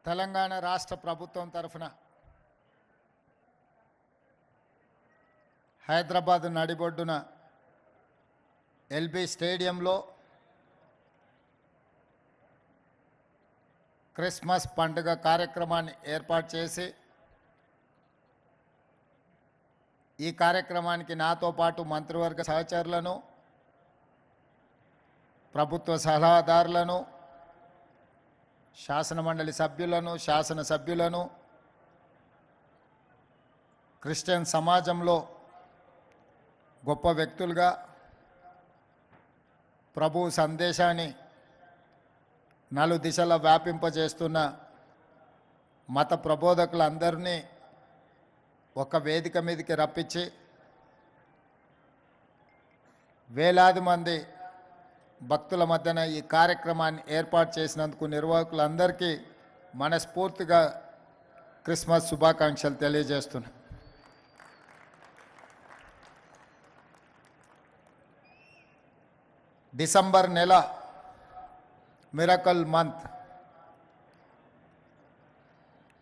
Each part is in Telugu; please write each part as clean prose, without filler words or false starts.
తెలంగాణ రాష్ట్ర ప్రభుత్వం తరఫున హైదరాబాద్ నడిబొడ్డున ఎల్బీ స్టేడియంలో క్రిస్మస్ పండుగ కార్యక్రమాన్ని ఏర్పాటు చేసి ఈ కార్యక్రమానికి నాతో పాటు మంత్రివర్గ సహచరులను, ప్రభుత్వ సలహాదారులను, శాసనమండలి సభ్యులను, శాసనసభ్యులను, క్రిస్టియన్ సమాజంలో గొప్ప వ్యక్తులుగా ప్రభు సందేశాన్ని నలుదిశలా వ్యాపింపజేస్తున్న మత ప్రబోధకులందరినీ ఒక వేదిక మీదకి రప్పించి వేలాది మంది భక్తుల మధ్యన ఈ కార్యక్రమాన్ని ఏర్పాటు చేసినందుకు నిర్వాహకులందరికీ మనస్ఫూర్తిగా క్రిస్మస్ శుభాకాంక్షలు తెలియజేస్తున్నాను. డిసెంబర్ నెల మిరకల్ మంత్,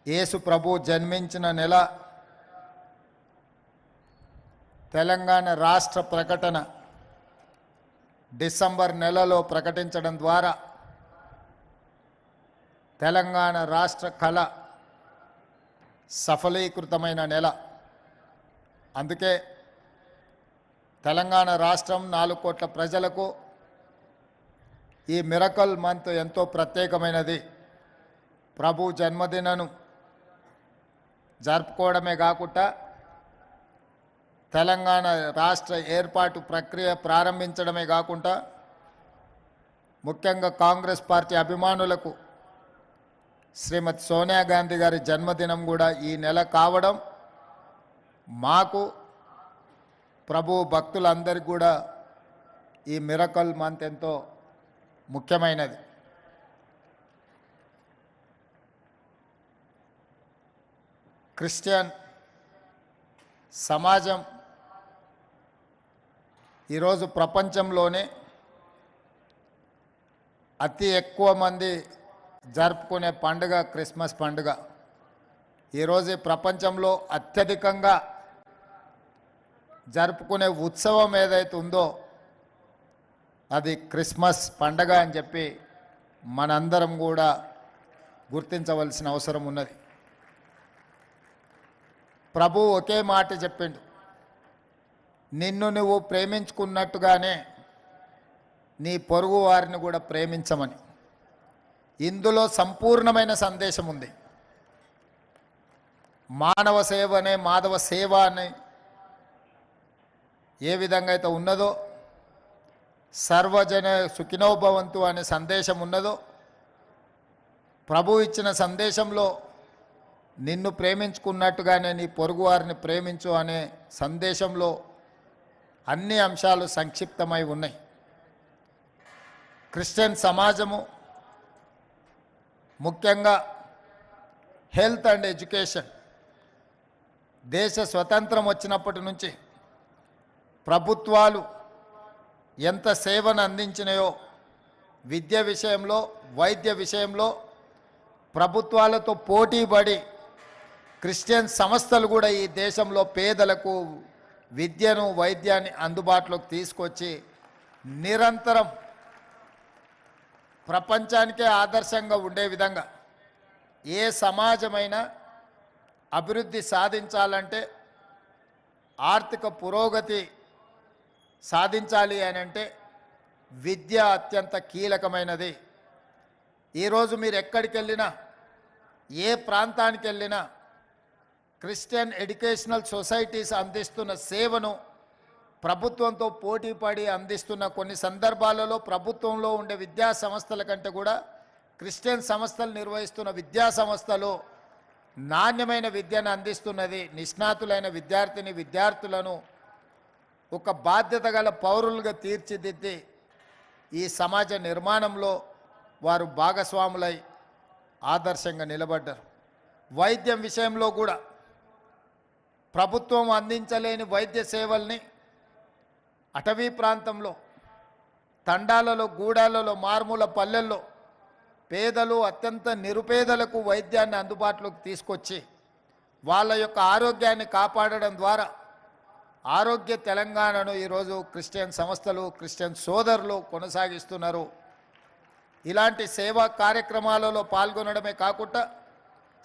యేసు ప్రభు జన్మించిన నెల, తెలంగాణ రాష్ట్ర ప్రకటన డిసెంబర్ నెలలో ప్రకటించడం ద్వారా తెలంగాణ రాష్ట్ర కళ సఫలీకృతమైన నెల. అందుకే తెలంగాణ రాష్ట్రం 4 కోట్ల ప్రజలకు ఈ మిరకల్ మంత్ ఎంతో ప్రత్యేకమైనది. ప్రభు జన్మదినను జరుపుకోవడమే కాకుండా తెలంగాణ రాష్ట్ర ఏర్పాటు ప్రక్రియ ప్రారంభించడమే కాకుండా ముఖ్యంగా కాంగ్రెస్ పార్టీ అభిమానులకు శ్రీమతి సోనియా గాంధీ గారి జన్మదినం కూడా ఈ నెల కావడం మాకు, ప్రభు భక్తులందరికీ కూడా ఈ మిరకల్ మంత్ ఎంతో ముఖ్యమైనది. క్రిస్టియన్ సమాజం ఈరోజు ప్రపంచంలోనే అతి ఎక్కువ మంది జరుపుకునే పండుగ క్రిస్మస్ పండుగ. ఈరోజు ప్రపంచంలో అత్యధికంగా జరుపుకునే ఉత్సవం ఏదైతే ఉందో అది క్రిస్మస్ పండగ అని చెప్పి మనందరం కూడా గుర్తించవలసిన అవసరం ఉన్నది. ప్రభు ఒకే మాట చెప్పిండు, నిన్ను నువ్వు ప్రేమించుకున్నట్టుగానే నీ పొరుగు వారిని కూడా ప్రేమించమని. ఇందులో సంపూర్ణమైన సందేశం ఉంది. మానవ సేవనే మాధవ సేవ అని ఏ విధంగా అయితే ఉన్నదో, సర్వజన సుఖినోభవంతు అనే సందేశం ఉన్నదో, ప్రభు ఇచ్చిన సందేశంలో నిన్ను ప్రేమించుకున్నట్టుగానే నీ పొరుగువారిని ప్రేమించు అనే సందేశంలో అన్ని అంశాలు సంక్షిప్తమై ఉన్నాయి. క్రిస్టియన్ సమాజము ముఖ్యంగా హెల్త్ అండ్ ఎడ్యుకేషన్, దేశ స్వతంత్రం వచ్చినప్పటి నుంచి ప్రభుత్వాలు ఎంత సేవను అందించినాయో విద్య విషయంలో, వైద్య విషయంలో ప్రభుత్వాలతో పోటీపడి క్రిస్టియన్ సంస్థలు కూడా ఈ దేశంలో పేదలకు విద్యను, వైద్యాన్ని అందుబాటులోకి తీసుకొచ్చి నిరంతరం ప్రపంచానికే ఆదర్శంగా ఉండే విధంగా ఏ సమాజమైనా అభివృద్ధి సాధించాలంటే, ఆర్థిక పురోగతి సాధించాలి అని అంటే విద్య అత్యంత కీలకమైనది. ఈరోజు మీరు ఎక్కడికి వెళ్ళినా, ఏ ప్రాంతానికి వెళ్ళినా క్రిస్టియన్ ఎడ్యుకేషనల్ సొసైటీస్ అందిస్తున్న సేవను ప్రభుత్వంతో పోటీపడి అందిస్తున్న కొన్ని సందర్భాలలో ప్రభుత్వంలో ఉండే విద్యా సంస్థల కంటే కూడా క్రిస్టియన్ సంస్థలు నిర్వహిస్తున్న విద్యా సంస్థలు నాణ్యమైన విద్యను అందిస్తున్నది. నిష్ణాతులైన విద్యార్థులను ఒక బాధ్యత గల పౌరులుగా తీర్చిదిద్ది ఈ సమాజ నిర్మాణంలో వారు భాగస్వాములై ఆదర్శంగా నిలబడ్డారు. వైద్యం విషయంలో కూడా ప్రభుత్వం అందించలేని వైద్య సేవల్ని అటవీ ప్రాంతంలో, తండాలలో, గూడాలలో, మారుమూల పల్లెల్లో పేదలు అత్యంత నిరుపేదలకు వైద్యాన్ని అందుబాటులోకి తీసుకొచ్చి వాళ్ళ యొక్క ఆరోగ్యాన్ని కాపాడడం ద్వారా ఆరోగ్య తెలంగాణను ఈరోజు క్రిస్టియన్ సంస్థలు క్రిస్టియన్ సోదరులు కొనసాగిస్తున్నారు. ఇలాంటి సేవా కార్యక్రమాలలో పాల్గొనడమే కాకుండా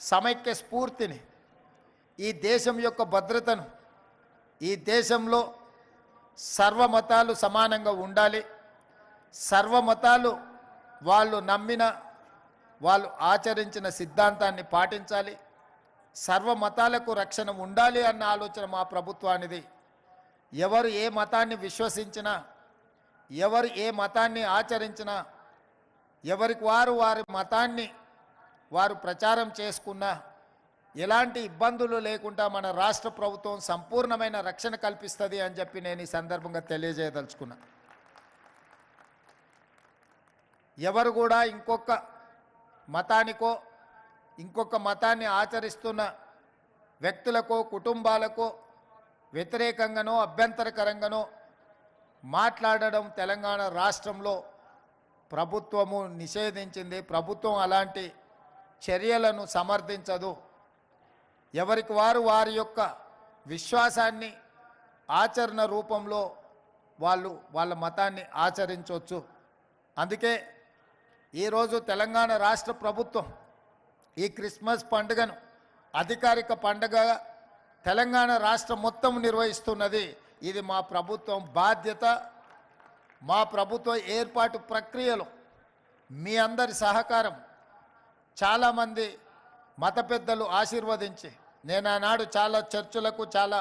సమైక్య స్ఫూర్తిని, ఈ దేశం యొక్క భద్రతను, ఈ దేశంలో సర్వమతాలు సమానంగా ఉండాలి, సర్వమతాలు వాళ్ళు నమ్మిన వాళ్ళు ఆచరించిన సిద్ధాంతాన్ని పాటించాలి, సర్వమతాలకు రక్షణ ఉండాలి అన్న ఆలోచన మా ప్రభుత్వానిది. ఎవరు ఏ మతాన్ని విశ్వసించినా, ఎవరు ఏ మతాన్ని ఆచరించినా, ఎవరికి వారు వారి మతాన్ని వారు ప్రచారం చేసుకున్నా ఎలాంటి ఇబ్బందులు లేకుండా మన రాష్ట్ర ప్రభుత్వం సంపూర్ణమైన రక్షణ కల్పిస్తుంది అని చెప్పి నేను ఈ సందర్భంగా తెలియజేయదలుచుకున్నా. ఎవరు కూడా ఇంకొక మతానికో ఇంకొక మతాన్ని ఆచరిస్తున్న వ్యక్తులకో కుటుంబాలకో వ్యతిరేకంగానో అభ్యంతరకరంగానో మాట్లాడడం తెలంగాణ రాష్ట్రంలో ప్రభుత్వము నిషేధించింది. ప్రభుత్వం అలాంటి చర్యలను సమర్థించదు. ఎవరికి వారు వారి యొక్క విశ్వాసాన్ని ఆచరణ రూపంలో వాళ్ళ మతాన్ని ఆచరించవచ్చు. అందుకే ఈరోజు తెలంగాణ రాష్ట్ర ప్రభుత్వం ఈ క్రిస్మస్ పండుగను అధికారిక పండుగ తెలంగాణ రాష్ట్రం మొత్తం నిర్వహిస్తున్నది. ఇది మా ప్రభుత్వం బాధ్యత. మా ప్రభుత్వ ఏర్పాటు ప్రక్రియలో మీ అందరి సహకారం, చాలామంది మత పెద్దలు ఆశీర్వదించి, నేను ఆనాడు చాలా చర్చులకు చాలా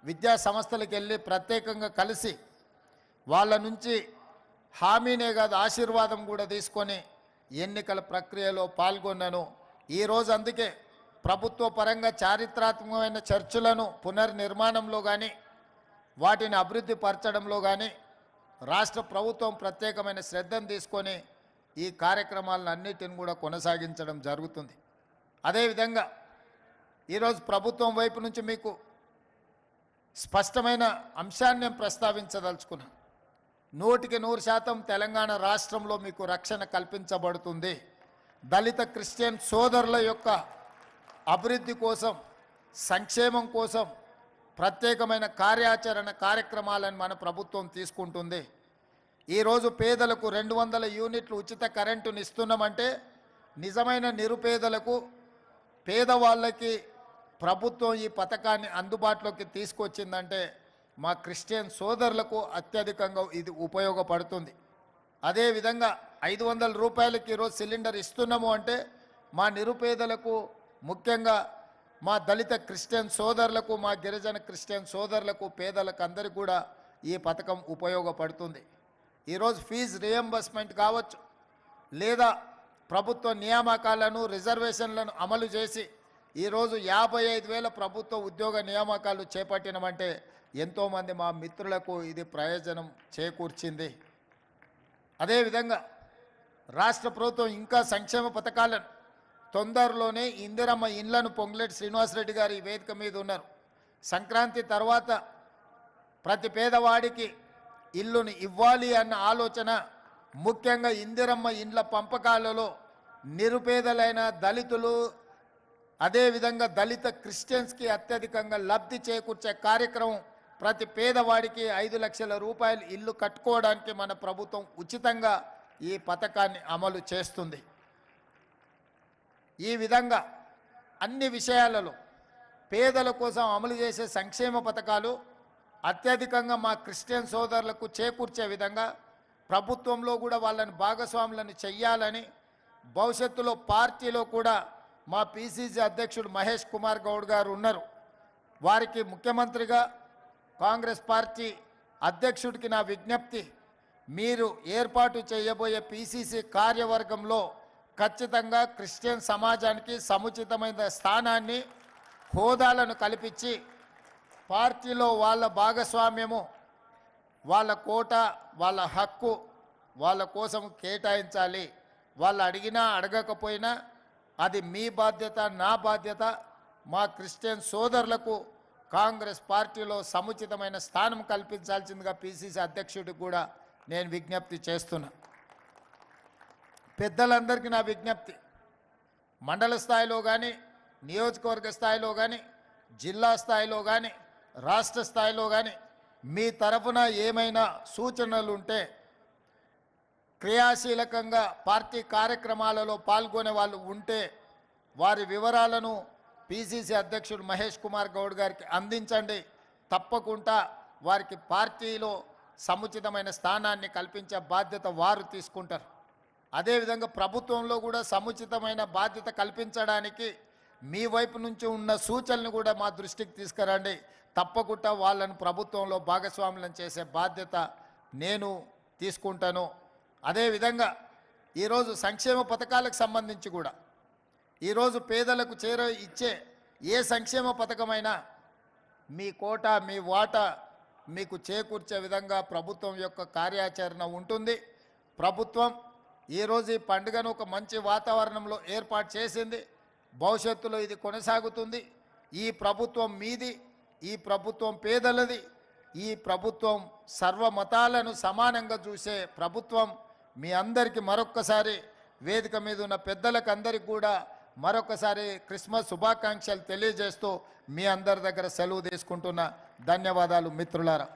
విద్యా సంస్థలకు వెళ్ళి ప్రత్యేకంగా కలిసి వాళ్ళ నుంచి హామీనే కాదు ఆశీర్వాదం కూడా తీసుకొని ఎన్నికల ప్రక్రియలో పాల్గొన్నాను. ఈరోజు అందుకే ప్రభుత్వ పరంగా చారిత్రాత్మకమైన చర్చులను పునర్నిర్మాణంలో కానీ వాటిని అభివృద్ధి పరచడంలో కానీ రాష్ట్ర ప్రభుత్వం ప్రత్యేకమైన శ్రద్ధను తీసుకొని ఈ కార్యక్రమాలను అన్నిటిని కూడా కొనసాగించడం జరుగుతుంది. అదేవిధంగా ఈరోజు ప్రభుత్వం వైపు నుంచి మీకు స్పష్టమైన అంశాన్ని నేను ప్రస్తావించదలుచుకున్నాను. 100% తెలంగాణ రాష్ట్రంలో మీకు రక్షణ కల్పించబడుతుంది. దళిత క్రిస్టియన్ సోదరుల యొక్క అభివృద్ధి కోసం, సంక్షేమం కోసం ప్రత్యేకమైన కార్యక్రమాలను మన ప్రభుత్వం తీసుకుంటుంది. ఈరోజు పేదలకు 200 యూనిట్లు ఉచిత కరెంటుని ఇస్తున్నామంటే నిజమైన నిరుపేదలకు, పేదవాళ్ళకి ప్రభుత్వం ఈ పథకాన్ని అందుబాటులోకి తీసుకొచ్చిందంటే మా క్రిస్టియన్ సోదరులకు అత్యధికంగా ఇది ఉపయోగపడుతుంది. అదేవిధంగా 500 రూపాయలకి ఈరోజు సిలిండర్ ఇస్తున్నాము అంటే మా నిరుపేదలకు, ముఖ్యంగా మా దళిత క్రిస్టియన్ సోదరులకు, మా గిరిజన క్రిస్టియన్ సోదరులకు, పేదలకు అందరికీ కూడా ఈ పథకం ఉపయోగపడుతుంది. ఈరోజు ఫీజు రియంబర్స్మెంట్ కావచ్చు, లేదా ప్రభుత్వ నియామకాలను రిజర్వేషన్లను అమలు చేసి ఈరోజు 55,000 ప్రభుత్వ ఉద్యోగ నియామకాలు చేపట్టినమంటే ఎంతోమంది మా మిత్రులకు ఇది ప్రయోజనం చేకూర్చింది. అదేవిధంగా రాష్ట్ర ప్రభుత్వం ఇంకా సంక్షేమ పథకాలను తొందరలోనే ఇందిరమ్మ ఇండ్లను పొంగులేటి శ్రీనివాసరెడ్డి గారు ఈ వేదిక మీద ఉన్నారు. సంక్రాంతి తర్వాత ప్రతి పేదవాడికి ఇల్లుని ఇవ్వాలి అన్న ఆలోచన, ముఖ్యంగా ఇందిరమ్మ ఇండ్ల పంపకాలలో నిరుపేదలైన దళితులు, అదేవిధంగా దళిత క్రిస్టియన్స్కి అత్యధికంగా లబ్ధి చేకూర్చే కార్యక్రమం, ప్రతి పేదవాడికి 5 లక్షల రూపాయలు ఇల్లు కట్టుకోవడానికి మన ప్రభుత్వం ఉచితంగా ఈ పథకాన్ని అమలు చేస్తుంది. ఈ విధంగా అన్ని విషయాలలో పేదల కోసం అమలు చేసే సంక్షేమ పథకాలు అత్యధికంగా మా క్రిస్టియన్ సోదరులకు చేకూర్చే విధంగా ప్రభుత్వంలో కూడా వాళ్ళని భాగస్వాములను చెయ్యాలని, భవిష్యత్తులో పార్టీలో కూడా మా పిసిసి అధ్యక్షుడు మహేష్ కుమార్ గౌడ్ గారు ఉన్నారు. వారికి ముఖ్యమంత్రిగా, కాంగ్రెస్ పార్టీ అధ్యక్షుడికి నా విజ్ఞప్తి, మీరు ఏర్పాటు చేయబోయే పిసిసి కార్యవర్గంలో ఖచ్చితంగా క్రిస్టియన్ సమాజానికి సముచితమైన స్థానాన్ని, హోదాలను కల్పించి పార్టీలో వాళ్ళ భాగస్వామ్యము, వాళ్ళ కోట, వాళ్ళ హక్కు వాళ్ళ కోసం కేటాయించాలి. వాళ్ళు అడిగినా అడగకపోయినా అది మీ బాధ్యత, నా బాధ్యత. మా క్రిస్టియన్ సోదరులకు కాంగ్రెస్ పార్టీలో సముచితమైన స్థానం కల్పించాల్సిందిగా పిసిసి అధ్యక్షుడికి కూడా నేను విజ్ఞప్తి చేస్తున్నా. పెద్దలందరికీ నా విజ్ఞప్తి, మండల స్థాయిలో కానీ, నియోజకవర్గ స్థాయిలో కానీ, జిల్లా స్థాయిలో కానీ, రాష్ట్ర స్థాయిలో కానీ మీ తరఫున ఏమైనా సూచనలు ఉంటే, క్రియాశీలకంగా పార్టీ కార్యక్రమాలలో పాల్గొనే వాళ్ళు ఉంటే వారి వివరాలను పిసిసి అధ్యక్షుడు మహేష్ కుమార్ గౌడ్ గారికి అందించండి. తప్పకుండా వారికి పార్టీలో సముచితమైన స్థానాన్ని కల్పించే బాధ్యత వారు తీసుకుంటారు. అదేవిధంగా ప్రభుత్వంలో కూడా సముచితమైన బాధ్యత కల్పించడానికి మీ వైపు నుంచి ఉన్న సూచనలు కూడా మా దృష్టికి తీసుకురండి. తప్పకుండా వాళ్ళను ప్రభుత్వంలో భాగస్వాములను చేసే బాధ్యత నేను తీసుకుంటాను. అదేవిధంగా ఈరోజు సంక్షేమ పథకాలకు సంబంధించి కూడా ఈరోజు పేదలకు ఇచ్చే ఏ సంక్షేమ పథకమైనా మీ కోటా మీ వాటా మీకు చేకూర్చే విధంగా ప్రభుత్వం యొక్క కార్యాచరణ ఉంటుంది. ప్రభుత్వం ఈరోజు ఈ పండుగను ఒక మంచి వాతావరణంలో ఏర్పాటు చేసింది. భవిష్యత్తులో ఇది కొనసాగుతుంది. ఈ ప్రభుత్వం మీది, ఈ ప్రభుత్వం పేదలది, ఈ ప్రభుత్వం సర్వమతాలను సమానంగా చూసే ప్రభుత్వం. మీ అందరికీ మరొక్కసారి వేదిక మీద ఉన్న పెద్దలకు అందరికీ కూడా మరొకసారి క్రిస్మస్ శుభాకాంక్షలు తెలియజేస్తూ మీ అందరి దగ్గర సెలవు తీసుకుంటున్నా. ధన్యవాదాలు మిత్రులారా.